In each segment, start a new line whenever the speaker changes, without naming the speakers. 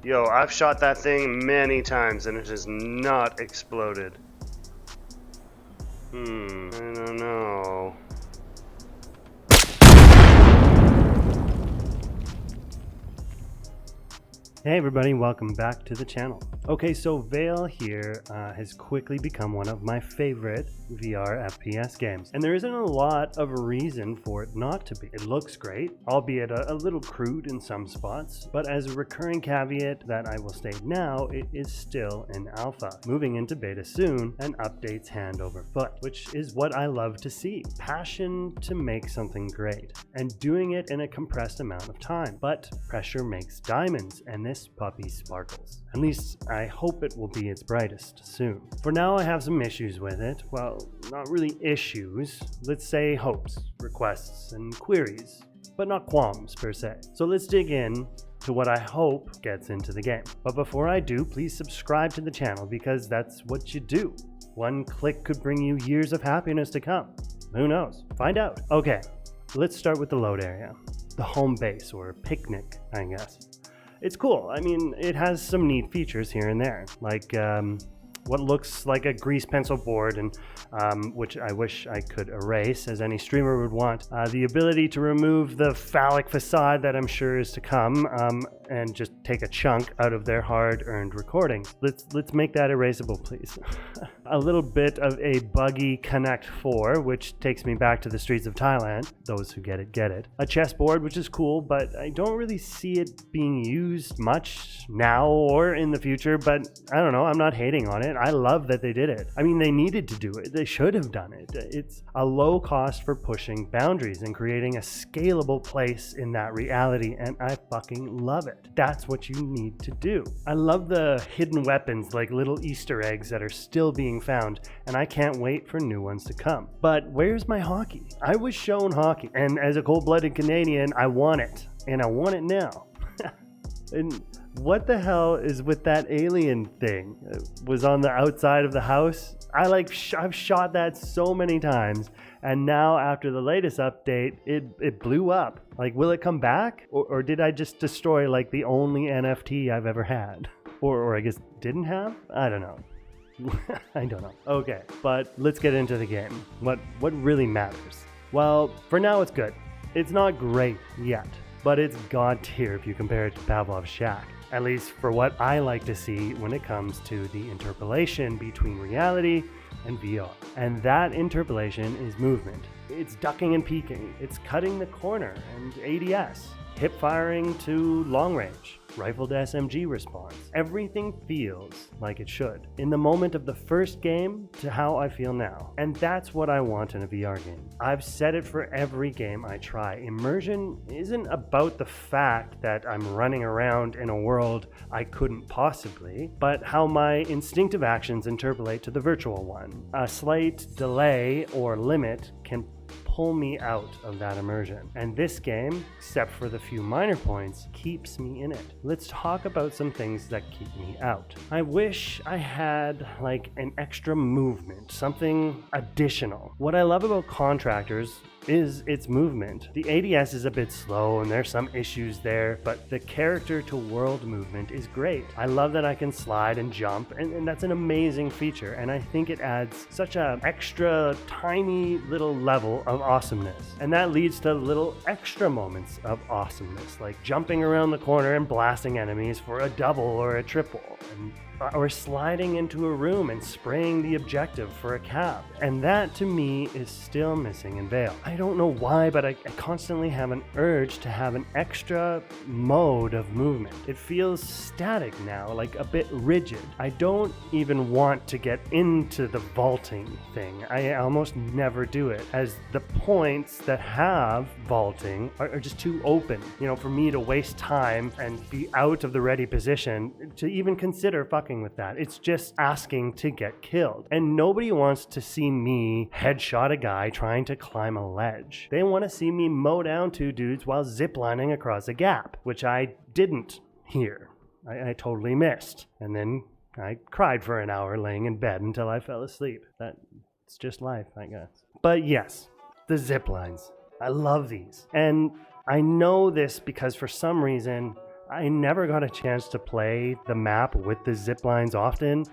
Yo, I've shot that thing many times and it has not exploded. I don't know.
Hey everybody, welcome back to the channel. Okay, so Vail here has quickly become one of my favorite VR FPS games. And there isn't a lot of reason for it not to be. It looks great, albeit a little crude in some spots, but as a recurring caveat that I will state now, it is still in alpha, moving into beta soon, and updates hand over foot, which is what I love to see. Passion to make something great, and doing it in a compressed amount of time. But pressure makes diamonds, and this puppy sparkles. At least I hope it will be its brightest soon. For now I have some issues with it. Well, not really issues. Let's say hopes, requests, and queries, but not qualms per se. So let's dig in to what I hope gets into the game. But before I do, please subscribe to the channel because that's what you do. One click could bring you years of happiness to come. Who knows? Find out. Okay, let's start with the load area. The home base, or picnic, I guess. It's cool. I mean, it has some neat features here and there, like what looks like a grease pencil board, and which I wish I could erase, as any streamer would want. The ability to remove the phallic facade that I'm sure is to come, and just take a chunk out of their hard-earned recordings. Let's make that erasable, please. A little bit of a buggy Connect 4, which takes me back to the streets of Thailand. Those who get it, get it. A chessboard, which is cool, but I don't really see it being used much now or in the future, but I don't know, I'm not hating on it. I love that they did it. I mean, they needed to do it. They should have done it. It's a low cost for pushing boundaries and creating a scalable place in that reality, and I fucking love it. That's what you need to do. I love the hidden weapons, like little Easter eggs that are still being found, and I can't wait for new ones to come. But where's my hockey? I was shown hockey, and as a cold-blooded Canadian, I want it, and I want it now. And what the hell is with that alien thing? It was on the outside of the house. I've shot that so many times, and now after the latest update, it blew up. Like, will it come back? Or did I just destroy like the only NFT I've ever had? Or I guess didn't have? I don't know. I don't know. Okay, but let's get into the game. What really matters? Well, for now it's good. It's not great yet, but it's god tier if you compare it to Pavlov's Shack. At least for what I like to see when it comes to the interpolation between reality and VR. And that interpolation is movement. It's ducking and peeking. It's cutting the corner and ADS. Hip firing to long range. Rifle to SMG response. Everything feels like it should. In the moment of the first game to how I feel now. And that's what I want in a VR game. I've said it for every game I try. Immersion isn't about the fact that I'm running around in a world I couldn't possibly, but how my instinctive actions interpolate to the virtual one. A slight delay or limit can pull me out of that immersion. And this game, except for the few minor points, keeps me in it. Let's talk about some things that keep me out. I wish I had like an extra movement, something additional. What I love about Contractors is its movement. The ADS is a bit slow and there's some issues there, but the character to world movement is great. I love that I can slide and jump, and that's an amazing feature, and I think it adds such an extra tiny little level of awesomeness. And that leads to little extra moments of awesomeness, like jumping around the corner and blasting enemies for a double or a triple, or sliding into a room and spraying the objective for a cap. And that to me is still missing in Vail. I don't know why, but I constantly have an urge to have an extra mode of movement. It feels static now, like a bit rigid. I don't even want to get into the vaulting thing. I almost never do it, as the points that have vaulting are just too open, for me to waste time and be out of the ready position to even consider fucking with that. It's just asking to get killed. And nobody wants to see me headshot a guy trying to climb a ledge. They want to see me mow down two dudes while ziplining across a gap, which I didn't here. I totally missed. And then I cried for an hour laying in bed until I fell asleep. It's just life, I guess. But yes, the zip lines. I love these. And I know this because for some reason, I never got a chance to play the map with the zip lines often.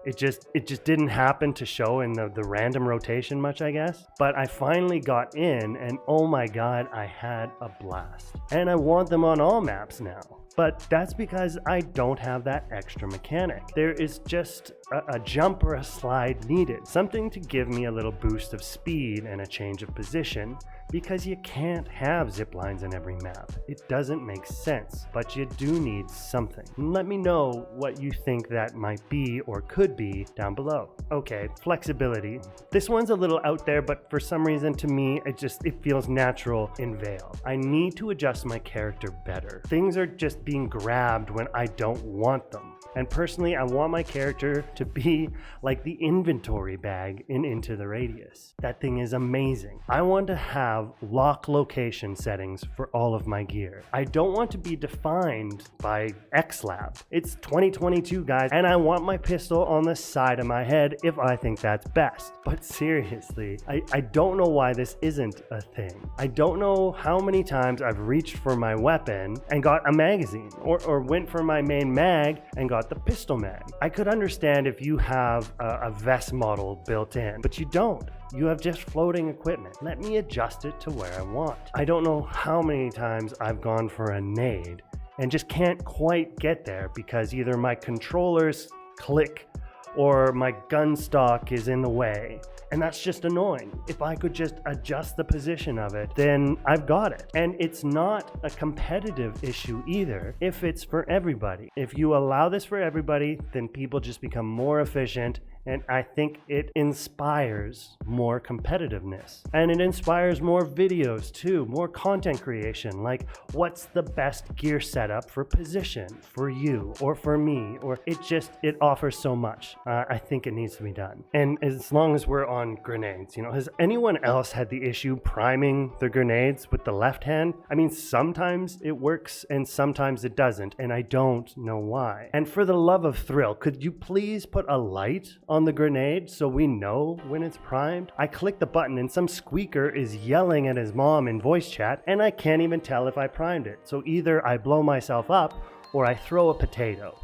It just didn't happen to show in the random rotation much, I guess. But I finally got in, and oh my god, I had a blast. And I want them on all maps now. But that's because I don't have that extra mechanic. There is just a jump or a slide needed, something to give me a little boost of speed and a change of position, because you can't have zip lines in every map. It doesn't make sense, but you do need something. Let me know what you think that might be or could be down below. Okay, flexibility. This one's a little out there, but for some reason to me, it feels natural in Vail. I need to adjust my character better. Things are just being grabbed when I don't want them. And personally, I want my character to be like the inventory bag in Into the Radius. That thing is amazing. I want to have lock location settings for all of my gear. I don't want to be defined by AEXLAB. It's 2022, guys, and I want my pistol on the side of my head if I think that's best. But seriously, I don't know why this isn't a thing. I don't know how many times I've reached for my weapon and got a magazine, or went for my main mag and got the pistol mag. I could understand if you have a vest model built in, but you don't. You have just floating equipment. Let me adjust it to where I want. I don't know how many times I've gone for a nade and just can't quite get there because either my controllers click or my gun stock is in the way. And that's just annoying. If I could just adjust the position of it, then I've got it. And it's not a competitive issue either if it's for everybody. If you allow this for everybody, then people just become more efficient, and I think it inspires more competitiveness. And it inspires more videos too, more content creation, like what's the best gear setup for position for you or for me, or it offers so much. I think it needs to be done. And as long as we're on grenades, has anyone else had the issue priming the grenades with the left hand? I mean, sometimes it works and sometimes it doesn't, and I don't know why. And for the love of thrill, could you please put a light on the grenade so we know when it's primed? I click the button and some squeaker is yelling at his mom in voice chat, and I can't even tell if I primed it. So either I blow myself up or I throw a potato.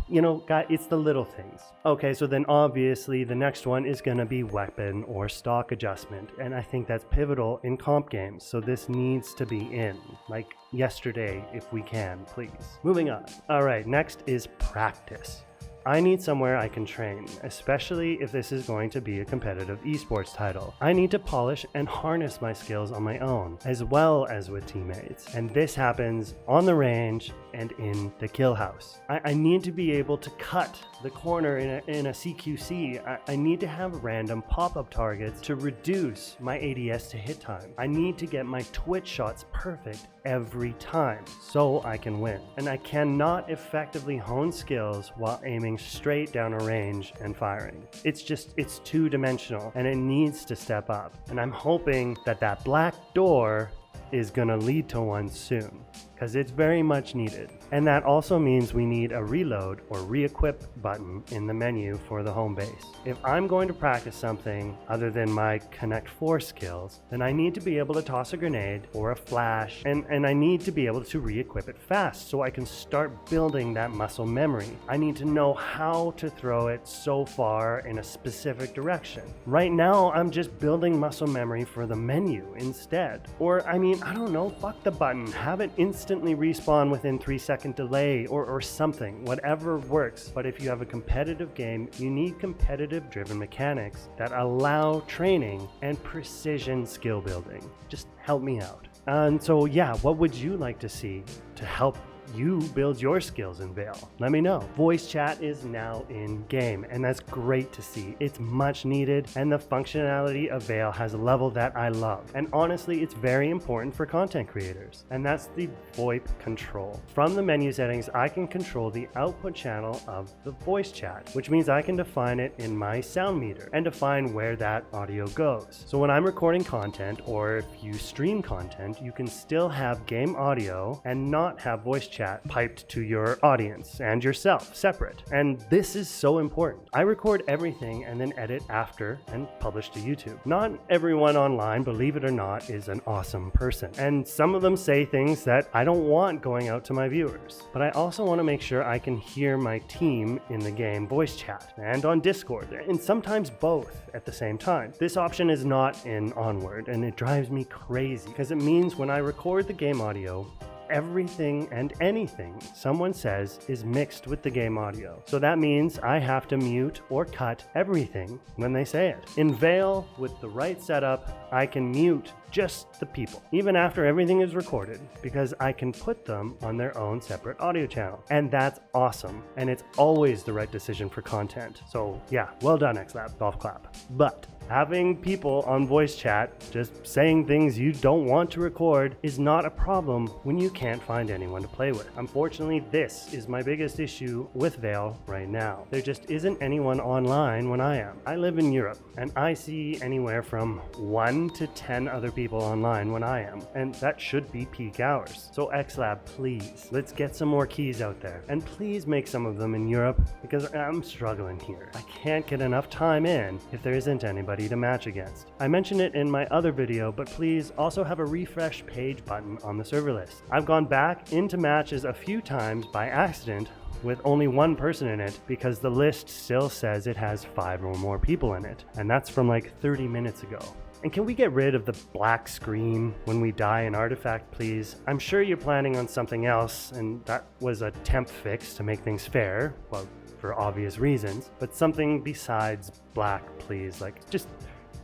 Guys, it's the little things. Okay, so then obviously the next one is gonna be weapon or stock adjustment, and I think that's pivotal in comp games, so this needs to be in, like yesterday if we can, please. Moving on. All right, next is practice. I need somewhere I can train, especially if this is going to be a competitive esports title. I need to polish and harness my skills on my own, as well as with teammates. And this happens on the range and in the kill house. I need to be able to cut the corner in a CQC. I need to have random pop-up targets to reduce my ADS to hit time. I need to get my twitch shots perfect every time so I can win. And I cannot effectively hone skills while aiming straight down a range and firing. It's two-dimensional and it needs to step up. And I'm hoping that black door is gonna lead to one soon, because it's very much needed. And that also means we need a reload or re-equip button in the menu for the home base. If I'm going to practice something other than my Connect 4 skills, then I need to be able to toss a grenade or a flash, and I need to be able to re-equip it fast so I can start building that muscle memory. I need to know how to throw it so far in a specific direction. Right now, I'm just building muscle memory for the menu instead. Or, I don't know, fuck the button. Have it instantly respawn within 3-second delay or something, whatever works. But if you have a competitive game, you need competitive driven mechanics that allow training and precision skill building. Just help me out. And so yeah, what would you like to see to help you build your skills in Vail? Let me know. Voice chat is now in game, and that's great to see. It's much needed, and the functionality of Vail has a level that I love. And honestly, it's very important for content creators, and that's the VoIP control. From the menu settings, I can control the output channel of the voice chat, which means I can define it in my sound meter and define where that audio goes. So when I'm recording content, or if you stream content, you can still have game audio and not have voice chat piped to your audience and yourself separate. And this is so important. I record everything and then edit after and publish to YouTube. Not everyone online, believe it or not, is an awesome person. And some of them say things that I don't want going out to my viewers. But I also want to make sure I can hear my team in the game voice chat and on Discord, and sometimes both at the same time. This option is not in Onward, and it drives me crazy because it means when I record the game audio, everything and anything someone says is mixed with the game audio. So that means I have to mute or cut everything when they say it. In Vail, with the right setup, I can mute just the people, even after everything is recorded, because I can put them on their own separate audio channel. And that's awesome. And it's always the right decision for content. So yeah, well done, AEXLAB, golf clap. But having people on voice chat just saying things you don't want to record is not a problem when you can't find anyone to play with. Unfortunately, this is my biggest issue with Vail right now. There just isn't anyone online when I am. I live in Europe, and I see anywhere from 1 to 10 other people online when I am, and that should be peak hours. So AEXLAB, please, let's get some more keys out there, and please make some of them in Europe, because I'm struggling here. I can't get enough time in if there isn't anybody to match against. I mentioned it in my other video, but please also have a refresh page button on the server list. I've gone back into matches a few times by accident with only one person in it because the list still says it has 5 or more people in it, and that's from like 30 minutes ago. And can we get rid of the black screen when we die in Artifact, please? I'm sure you're planning on something else, and that was a temp fix to make things fair, well, for obvious reasons, but something besides black, please. Like, just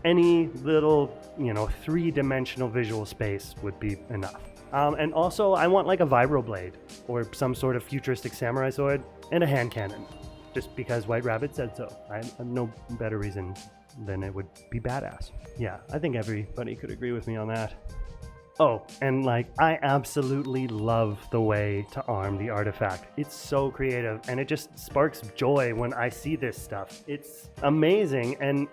any little, three-dimensional visual space would be enough. And also, I want like a vibroblade or some sort of futuristic samurai sword and a hand cannon, just because White Rabbit said so. I have no better reason than it would be badass. Yeah, I think everybody could agree with me on that. Oh, and I absolutely love the way to arm the artifact. It's so creative, and it just sparks joy when I see this stuff. It's amazing, and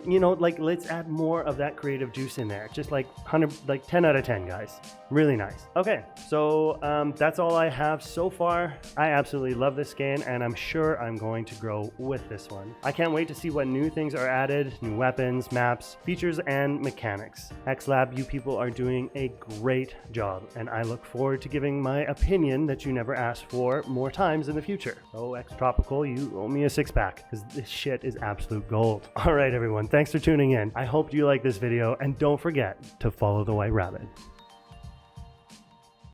let's add more of that creative juice in there. Just 10 out of 10, guys. Really nice. Okay, so that's all I have so far. I absolutely love this game, and I'm sure I'm going to grow with this one. I can't wait to see what new things are added, new weapons, maps, features, and mechanics. AEXLAB, you people are doing a great job, and I look forward to giving my opinion that you never asked for more times in the future. So X-Tropical, you owe me a 6-pack, because this shit is absolute gold. All right, everyone, thanks for tuning in. I hope you like this video, and don't forget to follow the White Rabbit.